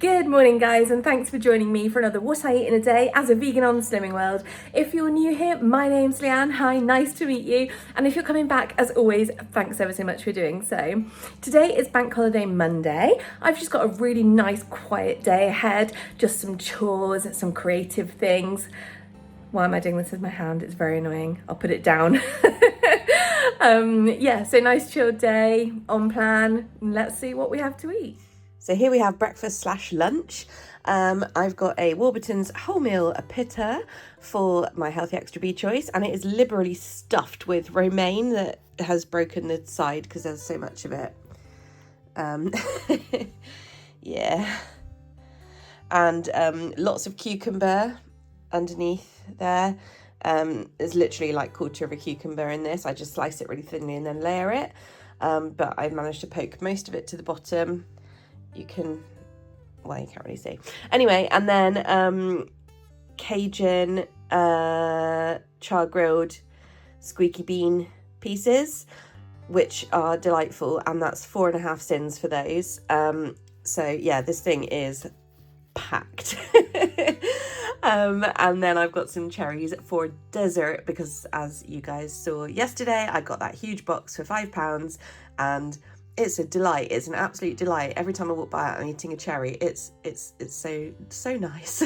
Good morning guys, and thanks for joining me for another What I Eat in a Day as a vegan on the Slimming World. If you're new here, my name's Leanne. Hi, nice to meet you. And if you're coming back, as always, thanks ever so much for doing so. Today is Bank Holiday Monday. I've just got a really nice quiet day ahead, just some chores, some creative things. Why am I doing this with my hand? It's very annoying. I'll put it down. So nice chilled day on plan. Let's see what we have to eat. So here we have breakfast/lunch. I've got a Warburton's wholemeal pitta for my healthy extra B choice, and it is liberally stuffed with romaine that has broken the side because there's so much of it. Yeah. And lots of cucumber underneath there. There's literally like quarter of a cucumber in this. I just slice it really thinly and then layer it. But I've managed to poke most of it to the bottom. You can't really see. Anyway, and then Cajun char grilled squeaky bean pieces, which are delightful, and that's 4.5 syns for those. So yeah, this thing is packed. And then I've got some cherries for dessert because, as you guys saw yesterday, I got that huge box for £5, and it's a delight. It's an absolute delight. Every time I walk by it, I'm eating a cherry. It's so nice.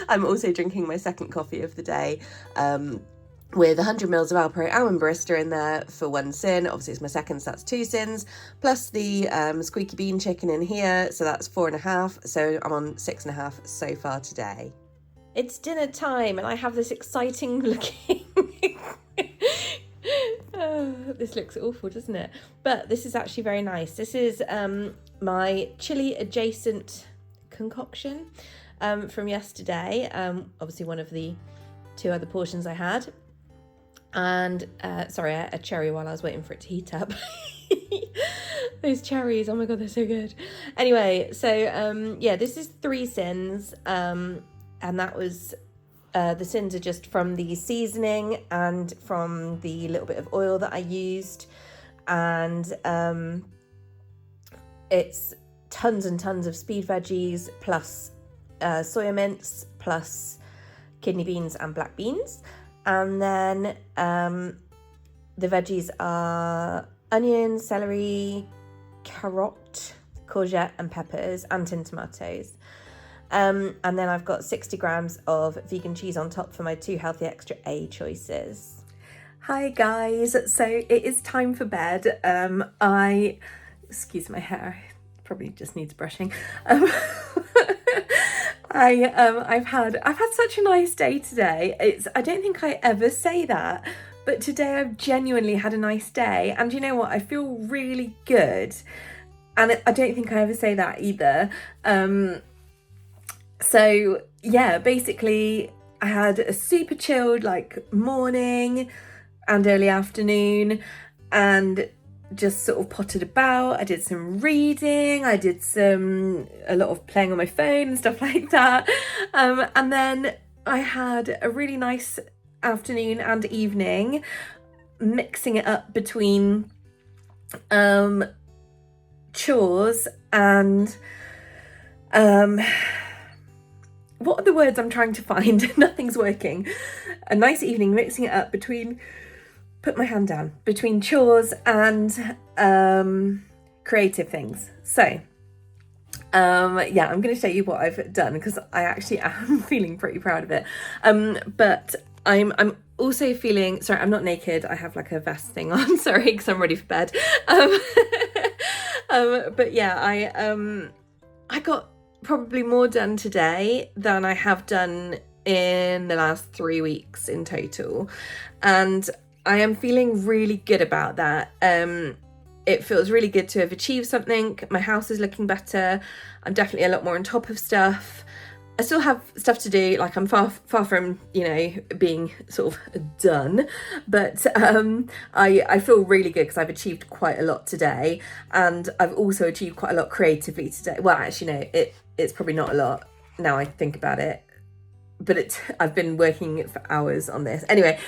I'm also drinking my second coffee of the day, with 100 mils of Alpro almond barista in there for 1 syn. Obviously it's my second, so that's 2 syns, plus the squeaky bean chicken in here, so that's 4.5. So I'm on 6.5 so far today. It's dinner time, and I have this exciting looking this looks awful, doesn't it? But this is actually very nice. This is my chili adjacent concoction from yesterday. Obviously one of the 2 other portions I had. And sorry, I had a cherry while I was waiting for it to heat up. Those cherries, oh my god, they're so good. Anyway, so yeah, this is 3 syns, and that was the syns are just from the seasoning and from the little bit of oil that I used, and it's tons and tons of speed veggies plus soya mince plus kidney beans and black beans. And then the veggies are onion, celery, carrot, courgette and peppers, and tin tomatoes. And then I've got 60 grams of vegan cheese on top for my 2 healthy extra A choices. Hi guys, so it is time for bed. Excuse my hair, probably just needs brushing. I've had such a nice day today. I don't think I ever say that, but today I've genuinely had a nice day, and you know what? I feel really good, and I don't think I ever say that either. So yeah, basically I had a super chilled like morning and early afternoon, and just sort of potted about. I did some reading, I did a lot of playing on my phone and stuff like that. And then I had a really nice afternoon and evening, mixing it up between chores and what are the words I'm trying to find? Nothing's working. A nice evening mixing it up between, put my hand down, between chores and creative things. So yeah, I'm going to show you what I've done because I actually am feeling pretty proud of it. But I'm also feeling, sorry, I'm not naked. I have like a vest thing on, sorry, because I'm ready for bed. But yeah, I got probably more done today than I have done in the last 3 weeks in total, and I am feeling really good about that. It feels really good to have achieved something. My house is looking better. I'm definitely a lot more on top of stuff. I still have stuff to do, like I'm far from, you know, being sort of done, but I feel really good because I've achieved quite a lot today, and I've also achieved quite a lot creatively today. Well, actually no, it's probably not a lot now I think about it, but I've been working for hours on this. Anyway,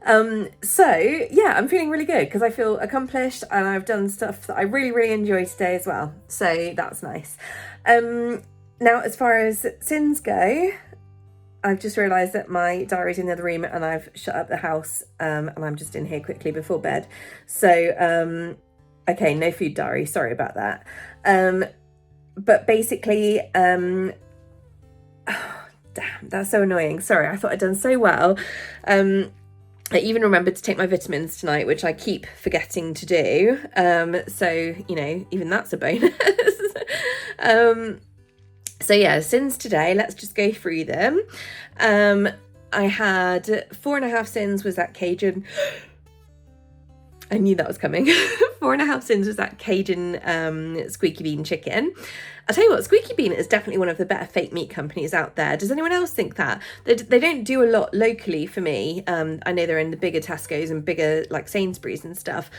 So yeah, I'm feeling really good because I feel accomplished and I've done stuff that I really, really enjoy today as well. So that's nice. Now, as far as syns go, I've just realised that my diary's in the other room and I've shut up the house, and I'm just in here quickly before bed. So, okay, no food diary, sorry about that. But basically, oh, damn, that's so annoying. Sorry, I thought I'd done so well. I even remembered to take my vitamins tonight, which I keep forgetting to do. So, you know, even that's a bonus. So yeah, syns today, let's just go through them. I had 4.5 syns was that Cajun. I knew that was coming. 4.5 syns was that Cajun squeaky bean chicken. I'll tell you what, Squeaky Bean is definitely one of the better fake meat companies out there. Does anyone else think that? They don't do a lot locally for me. I know they're in the bigger Tesco's and bigger like Sainsbury's and stuff.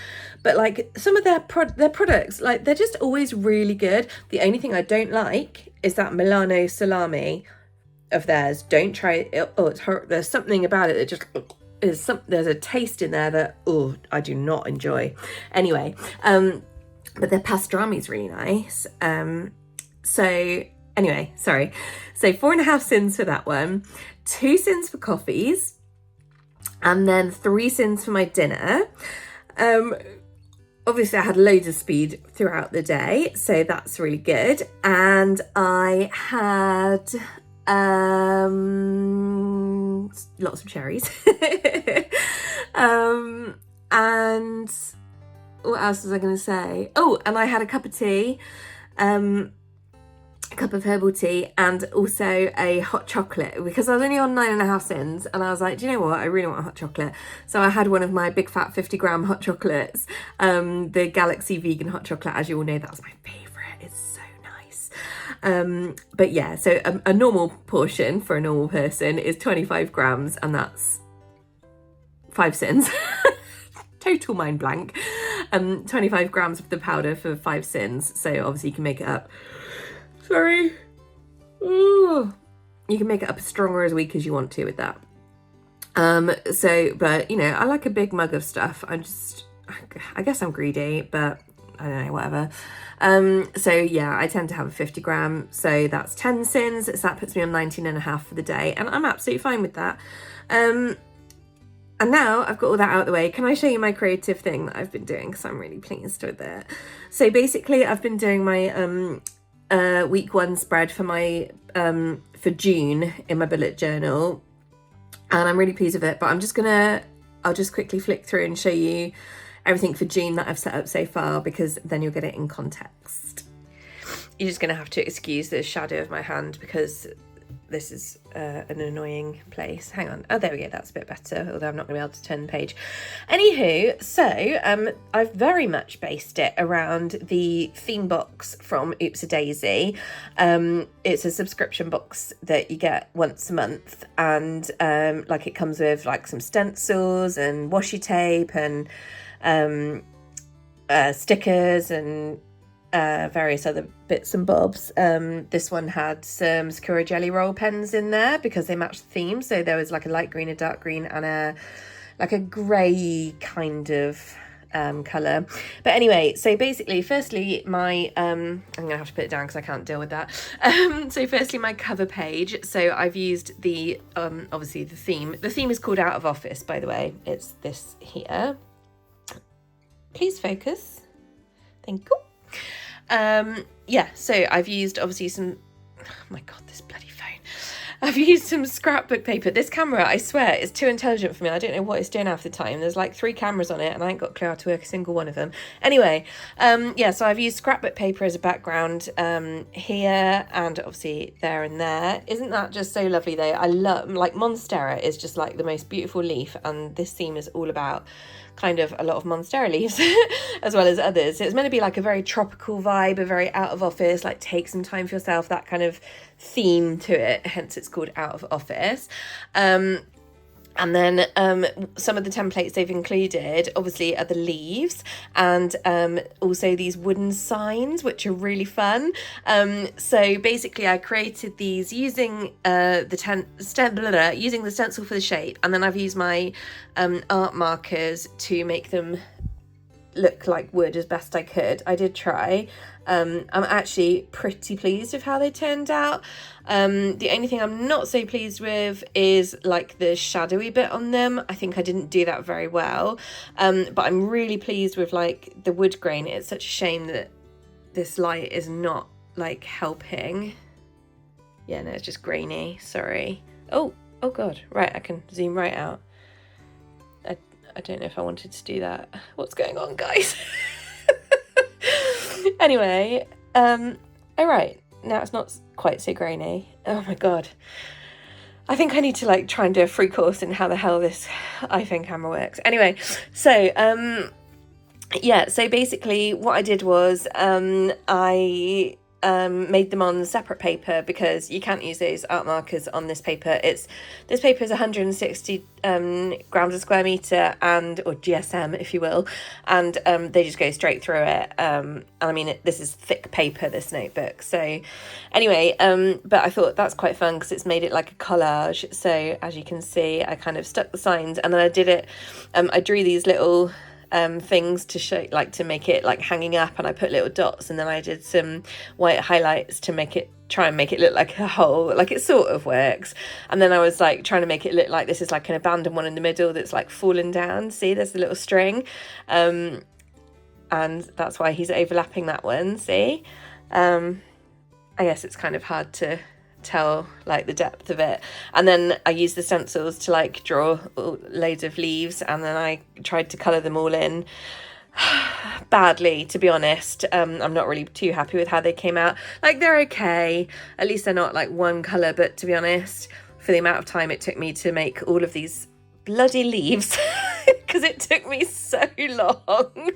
But like some of their products, like they're just always really good. The only thing I don't like is that Milano salami of theirs. Don't try it. Oh, it's horrible. There's something about it that just... there's a taste in there that I do not enjoy. Anyway, but their pastrami is really nice. So anyway, sorry. So 4.5 syns for that one, 2 syns for coffees, and then 3 syns for my dinner. Obviously I had loads of speed throughout the day, so that's really good. And I had lots of cherries. And what else was I going to say? Oh, and I had a cup of tea, a cup of herbal tea, and also a hot chocolate because I was only on 9.5 syns, and I was like, do you know what? I really want a hot chocolate. So I had one of my big fat 50-gram hot chocolates, the Galaxy vegan hot chocolate. As you all know, that's my favourite. It's so nice. But yeah, so a normal portion for a normal person is 25 grams, and that's 5 syns. Total mind blank. 25 grams of the powder for 5 syns. So obviously you can make it up. Sorry. Ooh. You can make it up as strong or as weak as you want to with that. But you know, I like a big mug of stuff. I guess I'm greedy, but I don't know, whatever. So yeah, I tend to have a 50-gram. So that's 10 syns. So that puts me on 19.5 for the day. And I'm absolutely fine with that. And now I've got all that out of the way, can I show you my creative thing that I've been doing? Because I'm really pleased with it. So basically I've been doing my week 1 spread for my for June in my bullet journal, and I'm really pleased with it. But I'll just quickly flick through and show you everything for June that I've set up so far, because then you'll get it in context. You're just gonna have to excuse the shadow of my hand because this is an annoying place. Hang on. Oh, there we go. That's a bit better, although I'm not going to be able to turn the page. Anywho, so I've very much based it around the theme box from Oops a Daisy. It's a subscription box that you get once a month, and like it comes with like some stencils and washi tape and stickers and various other bits and bobs. This one had some Sakura Jelly Roll pens in there because they matched the theme. So there was like a light green, a dark green, and a grey kind of colour. But anyway, so basically, firstly, my I'm gonna have to put it down because I can't deal with that. So firstly, my cover page. So I've used the obviously the theme. The theme is called Out of Office, by the way. It's this here. Please focus. Thank you. Yeah, so I've used obviously some, oh my god, this bloody phone. I've used some scrapbook paper. This camera, I swear, is too intelligent for me. I don't know what it's doing half the time. There's like 3 cameras on it and I ain't got a clue how to work a single one of them. Anyway, yeah, so I've used scrapbook paper as a background here and obviously there and there. Isn't that just so lovely though? I love, like, Monstera is just like the most beautiful leaf, and this theme is all about kind of a lot of Monstera leaves as well as others. So it's meant to be like a very tropical vibe, a very out of office, like take some time for yourself, that kind of theme to it, hence it's called Out of Office. And then some of the templates they've included obviously are the leaves, and also these wooden signs, which are really fun. So basically I created these using using the stencil for the shape, and then I've used my art markers to make them look like wood as best I could. I did try. I'm actually pretty pleased with how they turned out. The only thing I'm not so pleased with is like the shadowy bit on them. I think I didn't do that very well. But I'm really pleased with like the wood grain. It's such a shame that this light is not like helping. Yeah, no, it's just grainy, sorry. Oh God, right, I can zoom right out. I don't know if I wanted to do that. What's going on, guys? Anyway, all right, now it's not quite so grainy. Oh my God. I think I need to like try and do a free course in how the hell this iPhone camera works. Anyway, so yeah, so basically what I did was I made them on separate paper, because you can't use those art markers on this paper. This paper is 160 grams a square meter, or GSM if you will, and they just go straight through it. And I mean, this is thick paper, this notebook. So anyway, but I thought that's quite fun because it's made it like a collage. So as you can see, I kind of stuck the signs, and then I did it. I drew these little things to show, like to make it like hanging up, and I put little dots, and then I did some white highlights to try and make it look like a hole, like it sort of works. And then I was like trying to make it look like this is like an abandoned one in the middle that's like fallen down. See, there's the little string, and that's why he's overlapping that one. See, I guess it's kind of hard to tell like the depth of it. And then I used the stencils to like draw loads of leaves, and then I tried to colour them all in badly, to be honest. I'm not really too happy with how they came out. Like, they're okay, at least they're not like one colour, but to be honest, for the amount of time it took me to make all of these bloody leaves because it took me so long,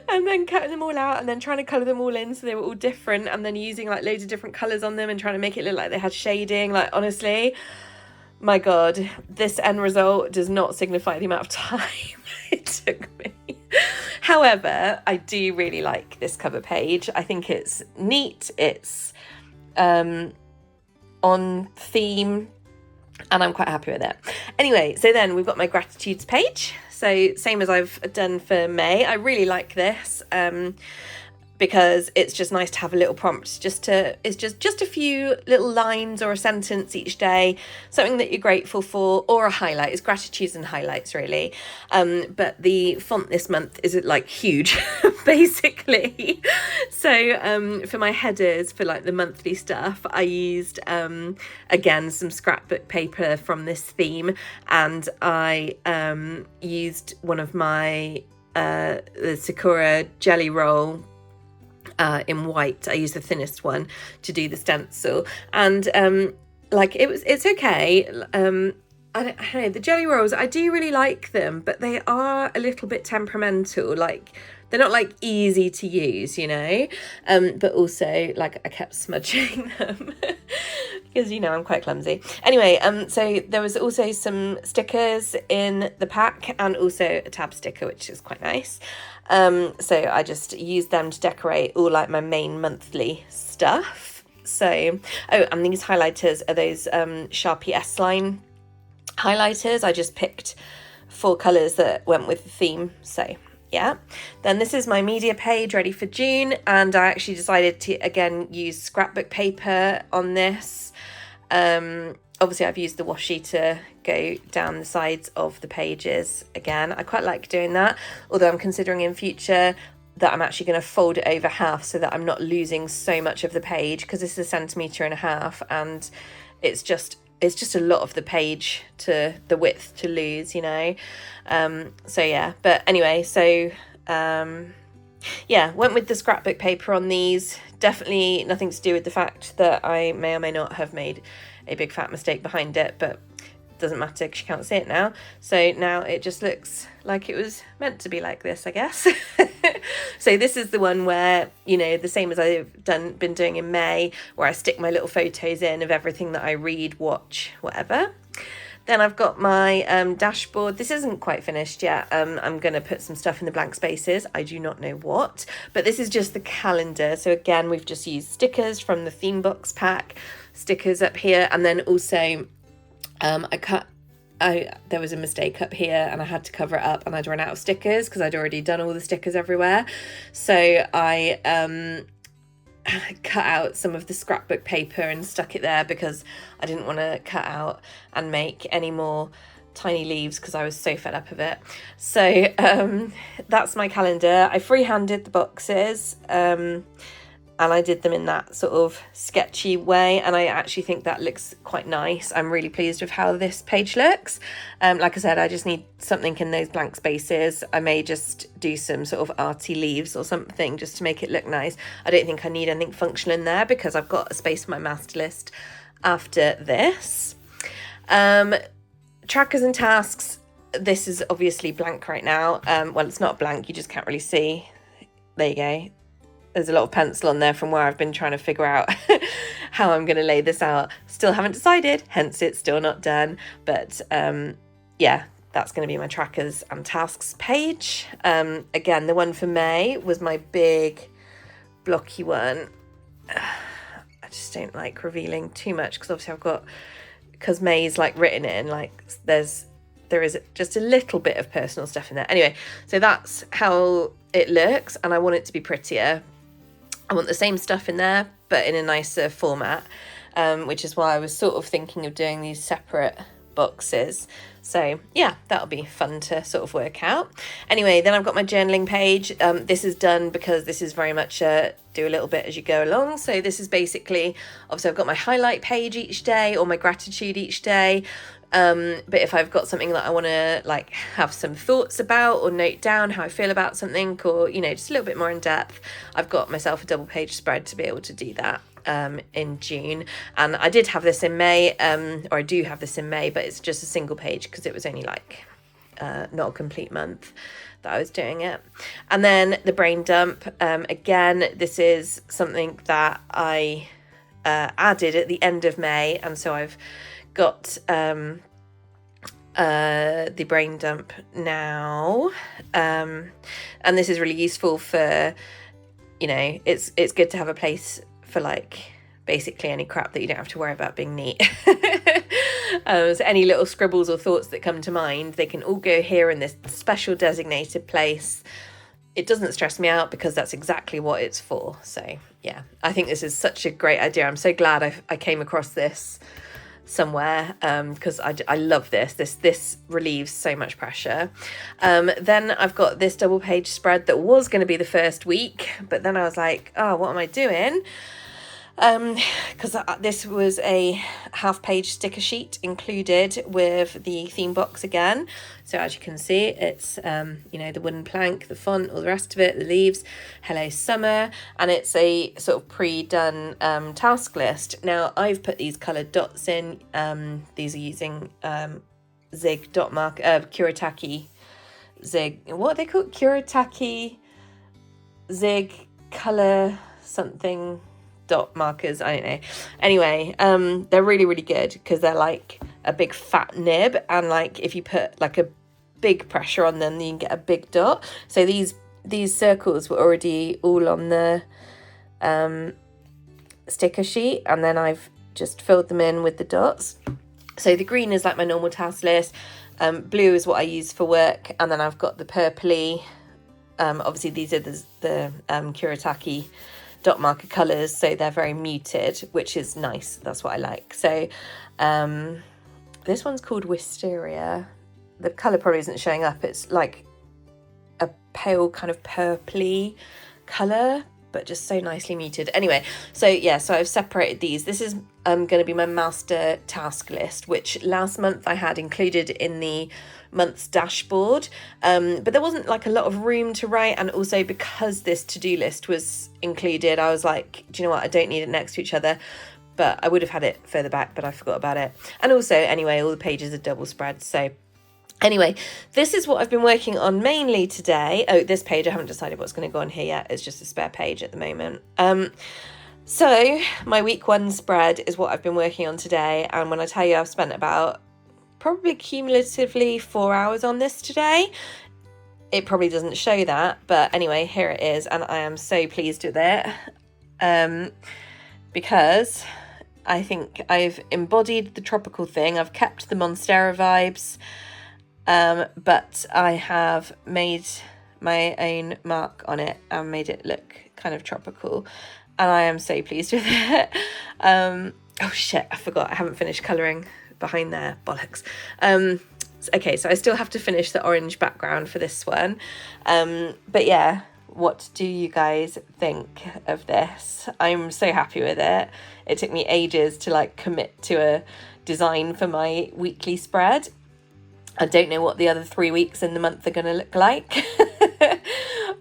and then cutting them all out and then trying to colour them all in so they were all different, and then using like loads of different colours on them and trying to make it look like they had shading. Like, honestly, my God, this end result does not signify the amount of time it took me. However, I do really like this cover page. I think it's neat, it's on theme, and I'm quite happy with it. Anyway, so then we've got my gratitudes page. So same as I've done for May. I really like this because it's just nice to have a little prompt. It's just a few little lines or a sentence each day, something that you're grateful for, or a highlight. It's gratitudes and highlights, really. But the font this month is like huge, basically. So for my headers, for like the monthly stuff, I used again some scrapbook paper from this theme, and I used one of my the Sakura jelly roll in white. I used the thinnest one to do the stencil, and like it's okay. I don't know, the jelly rolls, I do really like them, but they are a little bit temperamental. Like, they're not like easy to use, you know, but also like I kept smudging them because, you know, I'm quite clumsy. Anyway, so there was also some stickers in the pack, and also a tab sticker, which is quite nice. So I just used them to decorate all like my main monthly stuff. So, oh, and these highlighters are those Sharpie S-Line highlighters. I just picked 4 colours that went with the theme. So yeah, then this is my media page ready for June, and I actually decided to again use scrapbook paper on this. Obviously I've used the washi to go down the sides of the pages again. I quite like doing that, although I'm considering in future that I'm actually going to fold it over half so that I'm not losing so much of the page, because this is 1.5 centimeters, and it's just a lot of the page to the width to lose, you know. So yeah, but anyway, so yeah, went with the scrapbook paper on these. Definitely nothing to do with the fact that I may or may not have made a big fat mistake behind it, but it doesn't matter because you can't see it now. So now it just looks like it was meant to be like this, I guess. So this is the one where, you know, the same as I've been doing in May, where I stick my little photos in of everything that I read, watch, whatever. Then I've got my dashboard. This isn't quite finished yet. I'm going to put some stuff in the blank spaces. I do not know what, but this is just the calendar. So again, we've just used stickers from the theme box pack, stickers up here, and then also there was a mistake up here and I had to cover it up, and I'd run out of stickers because I'd already done all the stickers everywhere. So I cut out some of the scrapbook paper and stuck it there because I didn't want to cut out and make any more tiny leaves because I was so fed up of it. So that's my calendar. I freehanded the boxes, and I did them in that sort of sketchy way, and I actually think that looks quite nice. I'm really pleased with how this page looks. Like I said, I just need something in those blank spaces. I may just do some sort of arty leaves or something just to make it look nice. I don't think I need anything functional in there because I've got a space for my master list after this. Trackers and tasks. This is obviously blank right now. Well, it's not blank, you just can't really see. There you go. There's a lot of pencil on there from where I've been trying to figure out how I'm going to lay this out. Still haven't decided, hence it's still not done. But yeah, that's going to be my trackers and tasks page. Again, the one for May was my big blocky one. I just don't like revealing too much because obviously because May's like written in, like there is just a little bit of personal stuff in there. Anyway, so that's how it looks, and I want it to be prettier. I want the same stuff in there, but in a nicer format, which is why I was sort of thinking of doing these separate boxes. So yeah, that'll be fun to sort of work out. Anyway, then I've got my journaling page. This is done because this is very much do a little bit as you go along. So this is basically, obviously I've got my highlight page each day or my gratitude each day. But if I've got something that I want to like have some thoughts about or note down how I feel about something, or, you know, just a little bit more in depth, I've got myself a double page spread to be able to do that in June. And I did have this in May, or I do have this in May, but it's just a single page because it was only like not a complete month that I was doing it. And then the brain dump, again, this is something that I added at the end of May, and so I've got the brain dump now, and this is really useful for, you know, it's good to have a place for like basically any crap that you don't have to worry about being neat. So any little scribbles or thoughts that come to mind, they can all go here in this special designated place. It doesn't stress me out because that's exactly what it's for. So yeah, I think this is such a great idea. I'm so glad I came across this somewhere, because I love this relieves so much pressure. Then I've got this double page spread that was going to be the first week, but then I was like, oh, what am I doing? Because this was a half page sticker sheet included with the theme box again. So as you can see, it's you know, the wooden plank, the font, all the rest of it, the leaves, hello summer, and it's a sort of pre-done task list. Now I've put these coloured dots in. These are using Zig dot mark, Kuretake Zig, what are they called? Kuretake Zig colour something dot markers, I don't know. Anyway, they're really, really good because they're like a big fat nib, and like if you put like a big pressure on them, you can get a big dot. So these circles were already all on the sticker sheet, and then I've just filled them in with the dots. So the green is like my normal task list, blue is what I use for work, and then I've got the purpley, obviously these are the Kuretake dot marker colours, so they're very muted, which is nice. That's what I like. So this one's called Wisteria. The colour probably isn't showing up. It's like a pale kind of purpley colour, but just so nicely muted. Anyway, so yeah, so I've separated these. This is going to be my master task list, which last month I had included in the month's dashboard, but there wasn't like a lot of room to write, and also because this to-do list was included, I was like, do you know what, I don't need it next to each other, but I would have had it further back, but I forgot about it. And also, anyway, all the pages are double spread. So anyway, this is what I've been working on mainly today. Oh, this page, I haven't decided what's going to go on here yet. It's just a spare page at the moment. So my week one spread is what I've been working on today, and when I tell you I've spent about probably cumulatively 4 hours on this today. It probably doesn't show that, but anyway, here it is, and I am so pleased with it, because I think I've embodied the tropical thing. I've kept the Monstera vibes, but I have made my own mark on it and made it look kind of tropical, and I am so pleased with it. Oh shit, I forgot, I haven't finished colouring behind there, bollocks. Okay, so I still have to finish the orange background for this one, but yeah, what do you guys think of this? I'm so happy with it. It took me ages to like commit to a design for my weekly spread. I don't know what the other 3 weeks in the month are going to look like,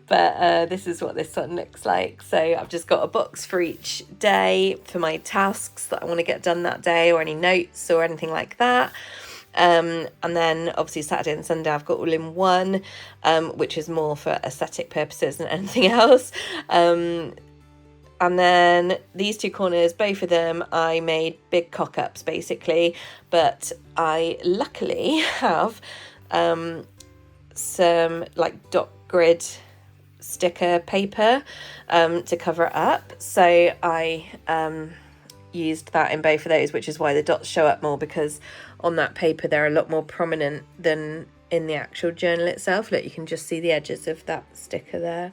but this is what this one looks like. So I've just got a box for each day for my tasks that I want to get done that day, or any notes or anything like that. And then obviously Saturday and Sunday I've got all in one, which is more for aesthetic purposes than anything else. And then these two corners, both of them, I made big cock-ups basically, but I luckily have some like dot grid sticker paper to cover it up. So I used that in both of those, which is why the dots show up more, because on that paper they're a lot more prominent than in the actual journal itself. Look, you can just see the edges of that sticker there.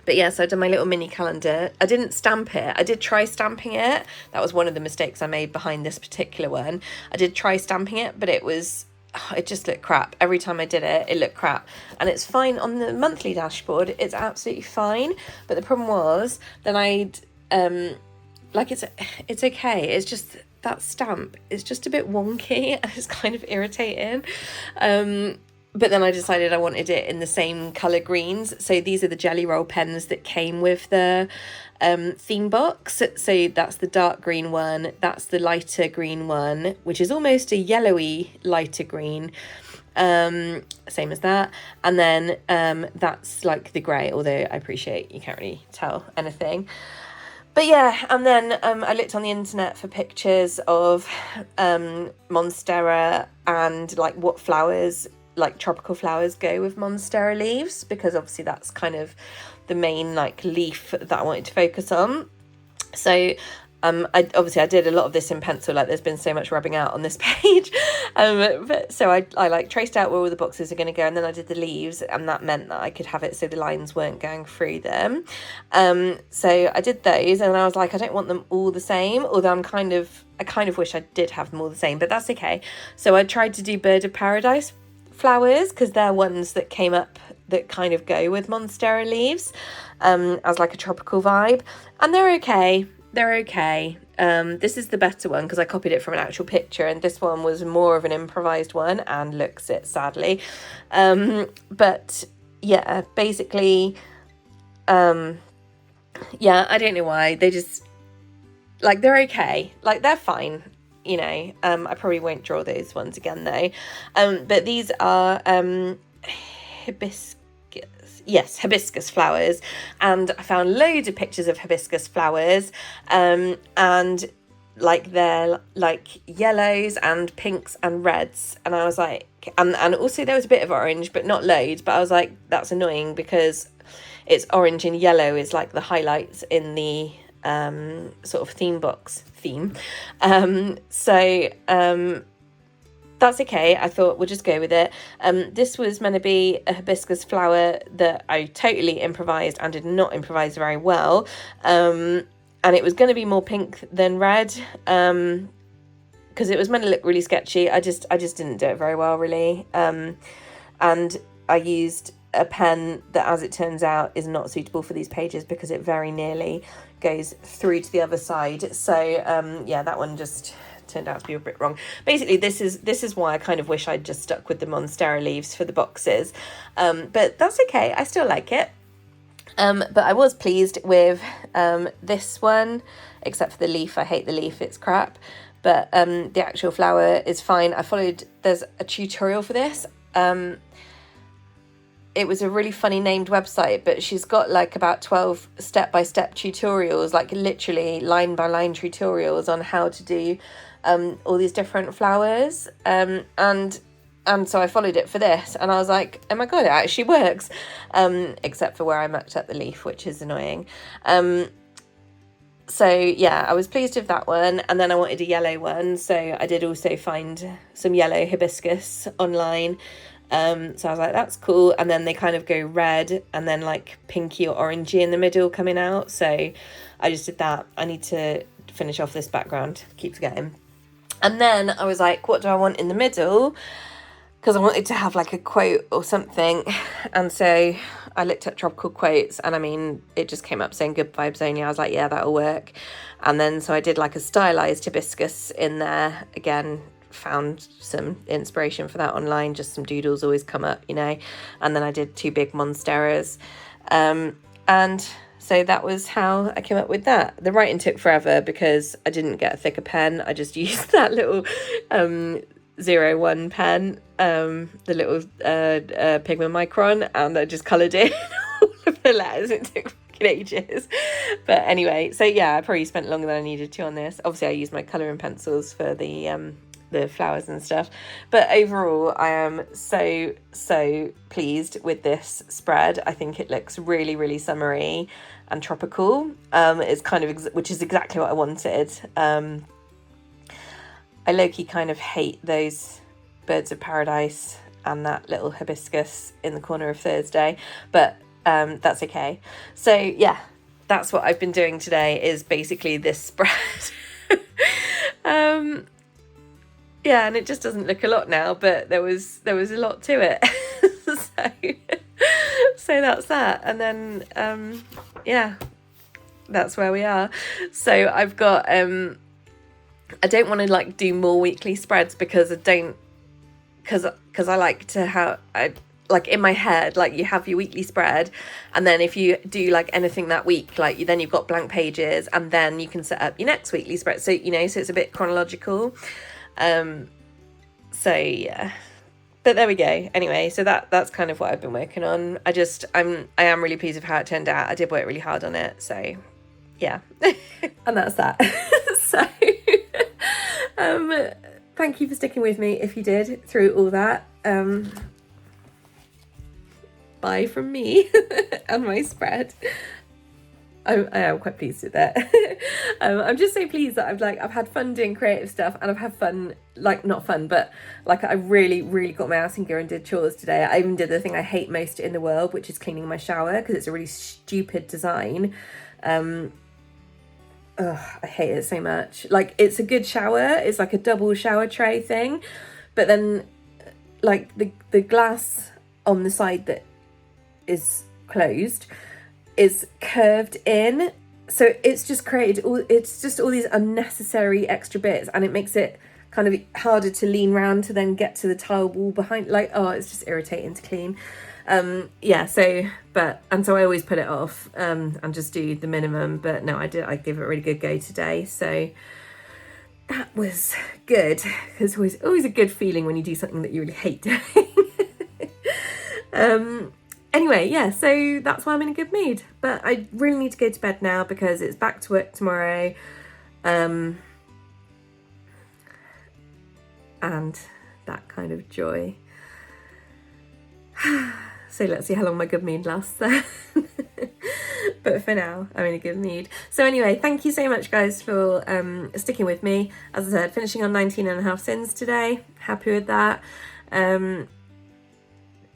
But yeah, so I did my little mini calendar. I didn't stamp it. I did try stamping it. That was one of the mistakes I made behind this particular one. I did try stamping it, but it just looked crap. Every time I did it, it looked crap. And it's fine on the monthly dashboard. It's absolutely fine. But the problem was, then I'd, it's okay. It's just that stamp is just a bit wonky and it's kind of irritating. But then I decided I wanted it in the same colour greens. So these are the Jelly Roll pens that came with the theme box. So that's the dark green one. That's the lighter green one, which is almost a yellowy lighter green. Same as that. And then that's like the grey, although I appreciate you can't really tell anything. But yeah, and then I looked on the internet for pictures of Monstera and like what flowers, like tropical flowers, go with Monstera leaves, because obviously that's kind of the main like leaf that I wanted to focus on. So I did a lot of this in pencil, like there's been so much rubbing out on this page. So I like traced out where all the boxes are going to go, and then I did the leaves, and that meant that I could have it so the lines weren't going through them. So I did those, and I was like, I don't want them all the same, although I kind of wish I did have them all the same, but that's okay. So I tried to do Bird of Paradise flowers, because they're ones that came up that kind of go with Monstera leaves, as like a tropical vibe, and they're okay. This is the better one because I copied it from an actual picture, and this one was more of an improvised one and looks it, sadly. But yeah, basically, I don't know why. They just, like, they're okay. Like, they're fine, you know. I probably won't draw those ones again though. But these are hibiscus flowers, and I found loads of pictures of hibiscus flowers, and like they're like yellows and pinks and reds, and I was like, and also there was a bit of orange but not loads, but I was like, that's annoying because it's orange and yellow is like the highlights in the sort of theme box theme. That's okay. I thought we'll just go with it. This was meant to be a hibiscus flower that I totally improvised and did not improvise very well. And it was going to be more pink than red, because it was meant to look really sketchy. I just didn't do it very well, really. And I used a pen that, as it turns out, is not suitable for these pages because it very nearly goes through to the other side. So that one just turned out to be a bit wrong. Basically, this is why I kind of wish I'd just stuck with the Monstera leaves for the boxes, but that's okay. I still like it. But I was pleased with this one, except for the leaf. I hate the leaf, it's crap, but the actual flower is fine. There's a tutorial for this. it was a really funny named website, but she's got like about 12 step-by-step tutorials, like literally line-by-line tutorials on how to do all these different flowers. And so I followed it for this, and I was like, oh my god, it actually works, except for where I mucked up the leaf, which is annoying. So yeah, I was pleased with that one, and then I wanted a yellow one, so I did also find some yellow hibiscus online. So I was like, that's cool. And then they kind of go red and then like pinky or orangey in the middle coming out. So I just did that. I need to finish off this background, keep forgetting. And then I was like, what do I want in the middle? Because I wanted to have like a quote or something. And so I looked at tropical quotes, and I mean, it just came up saying good vibes only. I was like, yeah, that'll work. And then so I did like a stylized hibiscus in there. Again, found some inspiration for that online, just some doodles always come up, you know. And then I did 2 big monsteras, and so that was how I came up with that. The writing took forever because I didn't get a thicker pen. I just used that little 01 pen, the little pigment micron, and I just coloured in all of the letters. It took fucking ages, but anyway, so yeah, I probably spent longer than I needed to on this. Obviously I used my colouring pencils for the flowers and stuff, but overall I am so pleased with this spread. I think it looks really, really summery and tropical. It's kind of which is exactly what I wanted. I low-key kind of hate those birds of paradise and that little hibiscus in the corner of Thursday, but that's okay. So yeah, that's what I've been doing today, is basically this spread. Yeah, and it just doesn't look a lot now, but there was a lot to it. so that's that. And then yeah, that's where we are. So I've got I don't want to like do more weekly spreads because I like to have, like in my head, like you have your weekly spread, and then if you do like anything that week, like then you've got blank pages, and then you can set up your next weekly spread. So, you know, so it's a bit chronological. So yeah, but there we go. Anyway, so that's kind of what I've been working on. I am really pleased with how it turned out. I did work really hard on it, so yeah. And that's that. So thank you for sticking with me if you did through all that. Bye from me and my spread. I am quite pleased with that. I'm just so pleased that I've had fun doing creative stuff, and I've had fun, like not fun, but like I really, really got my ass in gear and did chores today. I even did the thing I hate most in the world, which is cleaning my shower, because it's a really stupid design. I hate it so much. Like, it's a good shower, it's like a double shower tray thing, but then like the glass on the side that is closed is curved in, so it's just created all these unnecessary extra bits, and it makes it kind of harder to lean round to then get to the tile wall behind. Like, oh, it's just irritating to clean. Yeah, so I always put it off and just do the minimum, but no, I gave it a really good go today, so that was good. It's always a good feeling when you do something that you really hate doing. Anyway, yeah, so that's why I'm in a good mood. But I really need to go to bed now because it's back to work tomorrow. And that kind of joy. So let's see how long my good mood lasts then. But for now, I'm in a good mood. So anyway, thank you so much, guys, for sticking with me. As I said, finishing on 19.5 syns today. Happy with that.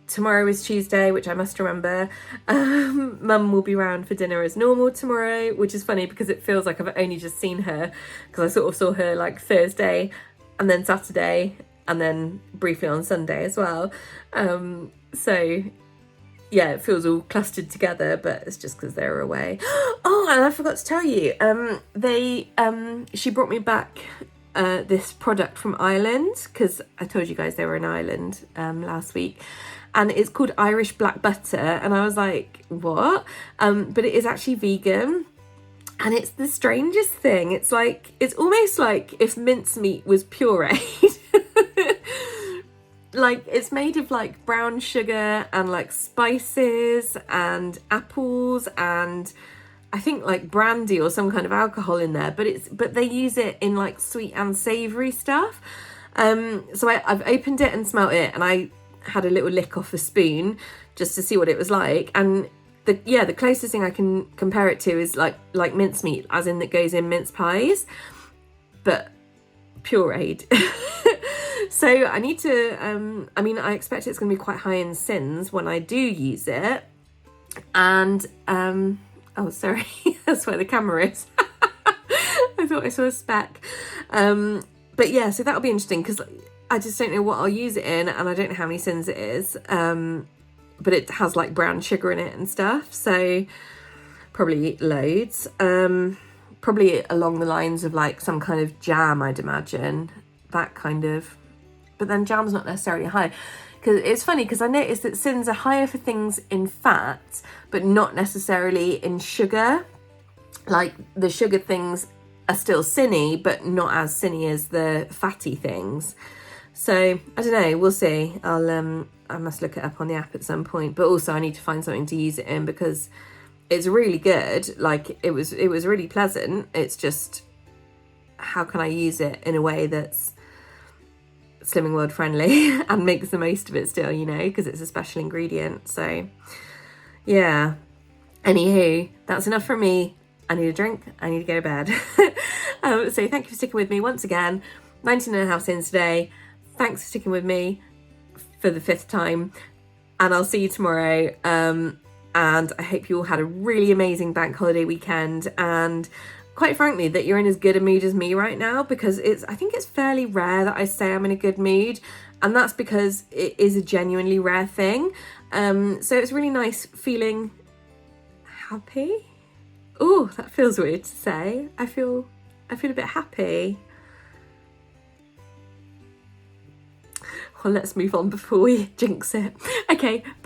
Tomorrow is Tuesday, which I must remember. Mum will be around for dinner as normal tomorrow, which is funny because it feels like I've only just seen her, because I sort of saw her like Thursday and then Saturday and then briefly on Sunday as well. So yeah, it feels all clustered together, but it's just because they were away. Oh, and I forgot to tell you, she brought me back this product from Ireland, because I told you guys they were in Ireland last week, and it's called Irish black butter, and I was like, what? But it is actually vegan, and it's the strangest thing. It's almost like if mincemeat was pureed. like it's made of like brown sugar and like spices and apples and I think like brandy or some kind of alcohol in there, but they use it in like sweet and savoury stuff. So I've opened it and smelt it, and I had a little lick off a spoon just to see what it was like. And the closest thing I can compare it to is like mincemeat, as in that goes in mince pies, but pureed. So I need to, I expect it's going to be quite high in syns when I do use it. And, oh, sorry, that's where the camera is. I thought I saw a speck. But yeah, so that'll be interesting because I just don't know what I'll use it in, and I don't know how many syns it is. But it has like brown sugar in it and stuff. So probably loads. Probably along the lines of like some kind of jam, I'd imagine. That kind of, but then jam's not necessarily high. Because it's funny, because I noticed that syns are higher for things in fat, but not necessarily in sugar. Like the sugar things are still synny, but not as synny as the fatty things. So I don't know, we'll see. I must look it up on the app at some point, but also I need to find something to use it in because it's really good. Like it was really pleasant. It's just, how can I use it in a way that's Slimming World friendly and makes the most of it still, you know, because it's a special ingredient. So yeah, anywho, that's enough from me. I need a drink, I need to go to bed. So thank you for sticking with me once again. 19.5 syns today. Thanks for sticking with me for the 5th time, and I'll see you tomorrow. And I hope you all had a really amazing bank holiday weekend, and quite frankly that you're in as good a mood as me right now, because I think it's fairly rare that I say I'm in a good mood, and that's because it is a genuinely rare thing. So it's really nice feeling happy. Oh, that feels weird to say. I feel a bit happy. Well, let's move on before we jinx it. Okay, bye.